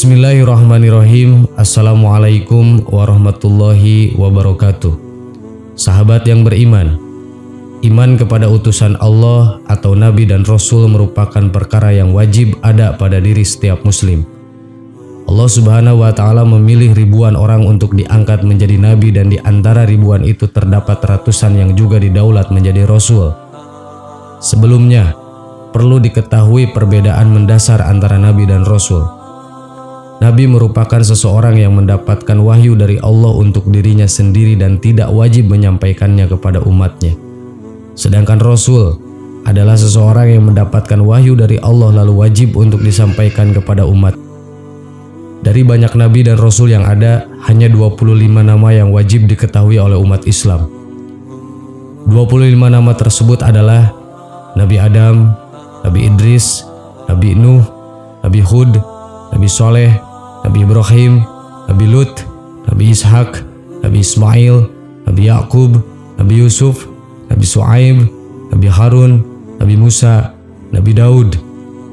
Bismillahirrahmanirrahim. Assalamualaikum warahmatullahi wabarakatuh. Sahabat yang beriman, iman kepada utusan Allah atau Nabi dan Rasul merupakan perkara yang wajib ada pada diri setiap muslim. Allah Subhanahu wa Ta'ala memilih ribuan orang untuk diangkat menjadi Nabi, dan di antara ribuan itu terdapat ratusan yang juga didaulat menjadi Rasul. Sebelumnya, perlu diketahui perbedaan mendasar antara Nabi dan Rasul. Nabi merupakan seseorang yang mendapatkan wahyu dari Allah untuk dirinya sendiri dan tidak wajib menyampaikannya kepada umatnya. Sedangkan Rasul adalah seseorang yang mendapatkan wahyu dari Allah lalu wajib untuk disampaikan kepada umat. Dari banyak Nabi dan Rasul yang ada, hanya 25 nama yang wajib diketahui oleh umat Islam. 25 nama tersebut adalah Nabi Adam, Nabi Idris, Nabi Nuh, Nabi Hud, Nabi Soleh, Nabi Ibrahim, Nabi Lut, Nabi Ishak, Nabi Ismail, Nabi Yakub, Nabi Yusuf, Nabi Shu'aib, Nabi Harun, Nabi Musa, Nabi Daud,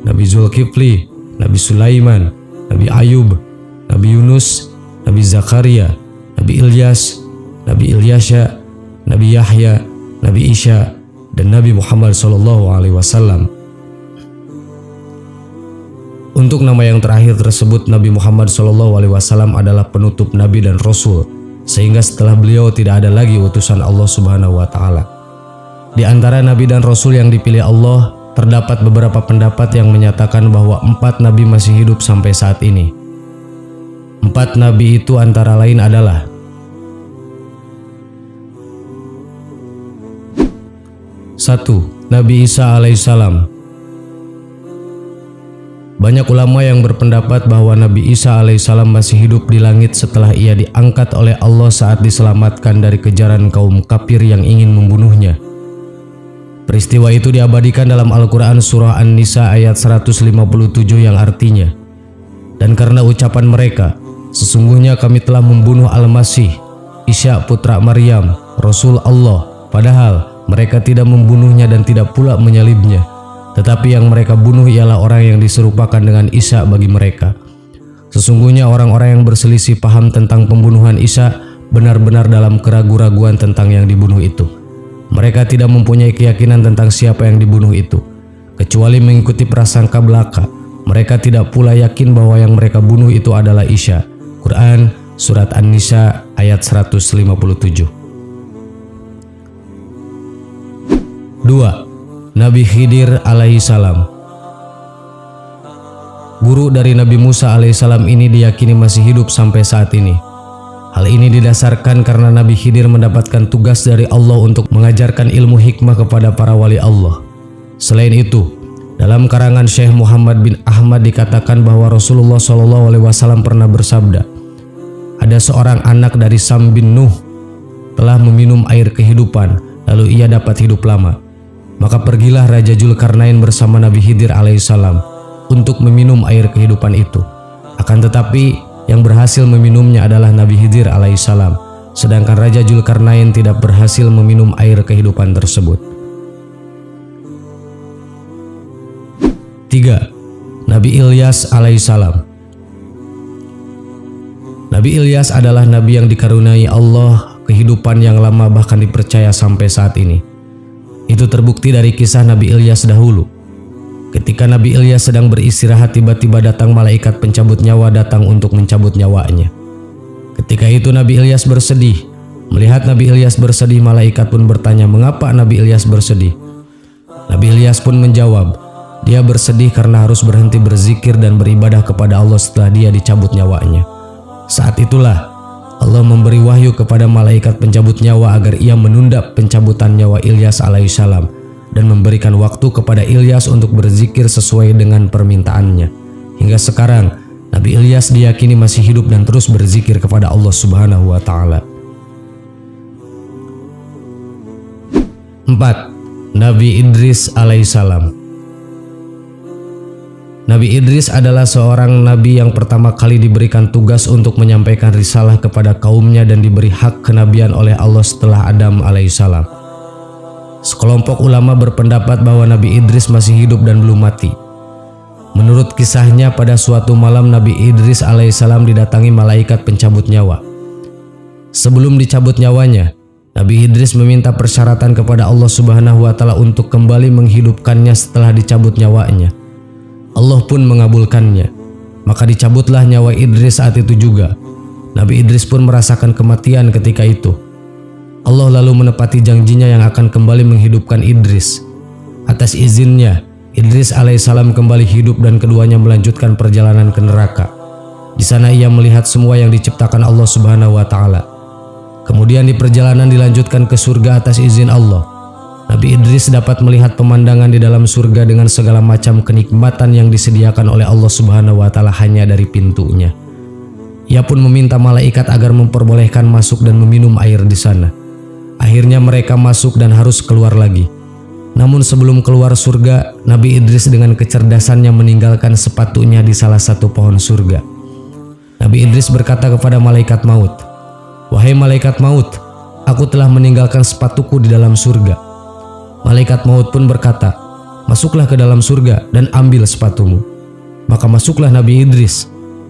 Nabi Zulkifli, Nabi Sulaiman, Nabi Ayub, Nabi Yunus, Nabi Zakaria, Nabi Ilyas, Nabi Ilyasya, Nabi Yahya, Nabi Isya, dan Nabi Muhammad SAW. Untuk nama yang terakhir tersebut, Nabi Muhammad SAW adalah penutup Nabi dan Rasul, sehingga setelah beliau tidak ada lagi utusan Allah Subhanahu wa Ta'ala. Di antara Nabi dan Rasul yang dipilih Allah, terdapat beberapa pendapat yang menyatakan bahwa 4 Nabi masih hidup sampai saat ini. 4 Nabi itu antara lain adalah: 1. Nabi Isa alaihissalam. Banyak ulama yang berpendapat bahwa Nabi Isa alaihissalam masih hidup di langit setelah ia diangkat oleh Allah saat diselamatkan dari kejaran kaum kafir yang ingin membunuhnya. Peristiwa itu diabadikan dalam Al-Quran surah An-Nisa ayat 157 yang artinya, "Dan karena ucapan mereka, sesungguhnya kami telah membunuh Al-Masih, Isa putra Maryam, Rasul Allah, padahal mereka tidak membunuhnya dan tidak pula menyalibnya. Tetapi yang mereka bunuh ialah orang yang diserupakan dengan Isa bagi mereka. Sesungguhnya orang-orang yang berselisih paham tentang pembunuhan Isa benar-benar dalam keraguan-raguan tentang yang dibunuh itu. Mereka tidak mempunyai keyakinan tentang siapa yang dibunuh itu, kecuali mengikuti prasangka belaka. Mereka tidak pula yakin bahwa yang mereka bunuh itu adalah Isa." Quran Surat An-Nisa ayat 157. 2. Nabi Khidir alaihissalam. Guru dari Nabi Musa alaihissalam ini diyakini masih hidup sampai saat ini. Hal ini didasarkan karena Nabi Khidir mendapatkan tugas dari Allah untuk mengajarkan ilmu hikmah kepada para wali Allah. Selain itu, dalam karangan Syekh Muhammad bin Ahmad dikatakan bahwa Rasulullah SAW pernah bersabda, "Ada seorang anak dari Sam bin Nuh telah meminum air kehidupan, lalu ia dapat hidup lama. Maka pergilah Raja Zulkarnain bersama Nabi Khidir alaihissalam untuk meminum air kehidupan itu. Akan tetapi yang berhasil meminumnya adalah Nabi Khidir alaihissalam, sedangkan Raja Zulkarnain tidak berhasil meminum air kehidupan tersebut." 3. Nabi Ilyas alaihissalam. Nabi Ilyas adalah Nabi yang dikaruniai Allah kehidupan yang lama, bahkan dipercaya sampai saat ini. Itu terbukti dari kisah Nabi Ilyas dahulu. Ketika Nabi Ilyas sedang beristirahat, tiba-tiba datang malaikat pencabut nyawa datang untuk mencabut nyawanya. Ketika itu Nabi Ilyas bersedih. Melihat Nabi Ilyas bersedih, malaikat pun bertanya, "Mengapa Nabi Ilyas bersedih?" Nabi Ilyas pun menjawab, dia bersedih karena harus berhenti berzikir dan beribadah kepada Allah setelah dia dicabut nyawanya. Saat itulah Allah memberi wahyu kepada malaikat pencabut nyawa agar ia menunda pencabutan nyawa Ilyas alaihissalam dan memberikan waktu kepada Ilyas untuk berzikir sesuai dengan permintaannya. Hingga sekarang Nabi Ilyas diyakini masih hidup dan terus berzikir kepada Allah Subhanahu wa Ta'ala. 4. Nabi Idris alaihissalam. Nabi Idris adalah seorang nabi yang pertama kali diberikan tugas untuk menyampaikan risalah kepada kaumnya dan diberi hak kenabian oleh Allah setelah Adam alaihissalam. Sekelompok ulama berpendapat bahwa Nabi Idris masih hidup dan belum mati. Menurut kisahnya, pada suatu malam Nabi Idris alaihissalam didatangi malaikat pencabut nyawa. Sebelum dicabut nyawanya, Nabi Idris meminta persyaratan kepada Allah Subhanahu wa Ta'ala untuk kembali menghidupkannya setelah dicabut nyawanya. Allah pun mengabulkannya. Maka dicabutlah nyawa Idris saat itu juga. Nabi Idris pun merasakan kematian ketika itu. Allah lalu menepati janjinya yang akan kembali menghidupkan Idris. Atas izinnya, Idris alaihissalam kembali hidup dan keduanya melanjutkan perjalanan ke neraka. Di sana ia melihat semua yang diciptakan Allah Subhanahu wa Ta'ala. Kemudian di perjalanan dilanjutkan ke surga atas izin Allah. Nabi Idris dapat melihat pemandangan di dalam surga dengan segala macam kenikmatan yang disediakan oleh Allah Subhanahu wa Ta'ala hanya dari pintunya. Ia pun meminta malaikat agar memperbolehkan masuk dan meminum air di sana. Akhirnya mereka masuk dan harus keluar lagi. Namun sebelum keluar surga, Nabi Idris dengan kecerdasannya meninggalkan sepatunya di salah satu pohon surga. Nabi Idris berkata kepada malaikat maut, "Wahai malaikat maut, aku telah meninggalkan sepatuku di dalam surga." Malaikat maut pun berkata, "Masuklah ke dalam surga dan ambil sepatumu." Maka masuklah Nabi Idris.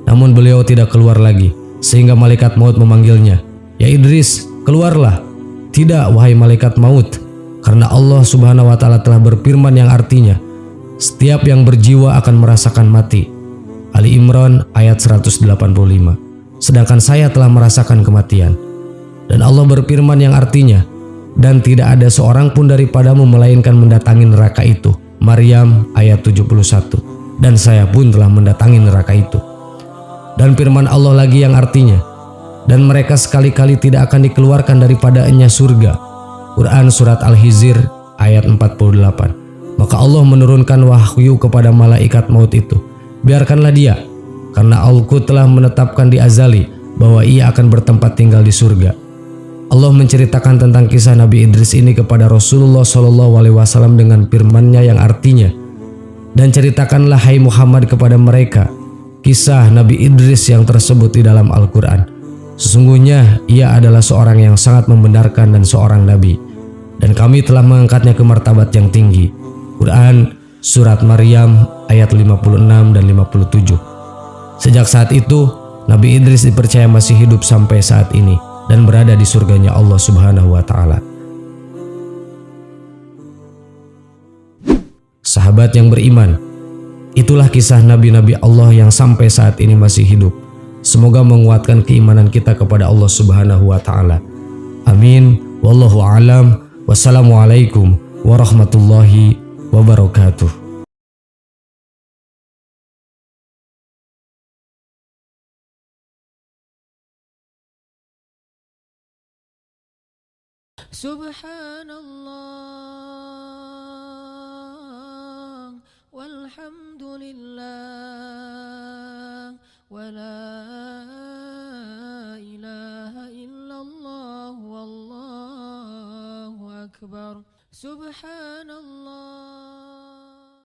Namun beliau tidak keluar lagi, sehingga malaikat maut memanggilnya, "Ya Idris, keluarlah." "Tidak, wahai malaikat maut, karena Allah Subhanahu wa Ta'ala telah berfirman yang artinya, setiap yang berjiwa akan merasakan mati." Ali Imran ayat 185. Sedangkan saya telah merasakan kematian. Dan Allah berfirman yang artinya, dan tidak ada seorang pun daripadamu melainkan mendatangi neraka itu. Maryam ayat 71. Dan saya pun telah mendatangi neraka itu. Dan firman Allah lagi yang artinya, dan mereka sekali-kali tidak akan dikeluarkan daripadanya surga. Quran surat Al-Hijr ayat 48. Maka Allah menurunkan wahyu kepada malaikat maut itu, "Biarkanlah dia, karena Aku telah menetapkan di azali bahwa ia akan bertempat tinggal di surga." Allah menceritakan tentang kisah Nabi Idris ini kepada Rasulullah SAW dengan firman-Nya yang artinya, "Dan ceritakanlah hai Muhammad kepada mereka kisah Nabi Idris yang tersebut di dalam Al-Quran. Sesungguhnya ia adalah seorang yang sangat membenarkan dan seorang nabi, dan kami telah mengangkatnya ke martabat yang tinggi." Quran surat Maryam ayat 56 dan 57. Sejak saat itu, Nabi Idris dipercaya masih hidup sampai saat ini dan berada di surganya Allah Subhanahu wa Ta'ala. Sahabat yang beriman, itulah kisah nabi-nabi Allah yang sampai saat ini masih hidup. Semoga menguatkan keimanan kita kepada Allah Subhanahu wa Ta'ala. Amin. Wallahu a'lam. Wassalamualaikum warahmatullahi wabarakatuh. Subhanallah walhamdulillah wa la ilaha illallah wallahu akbar. Subhanallah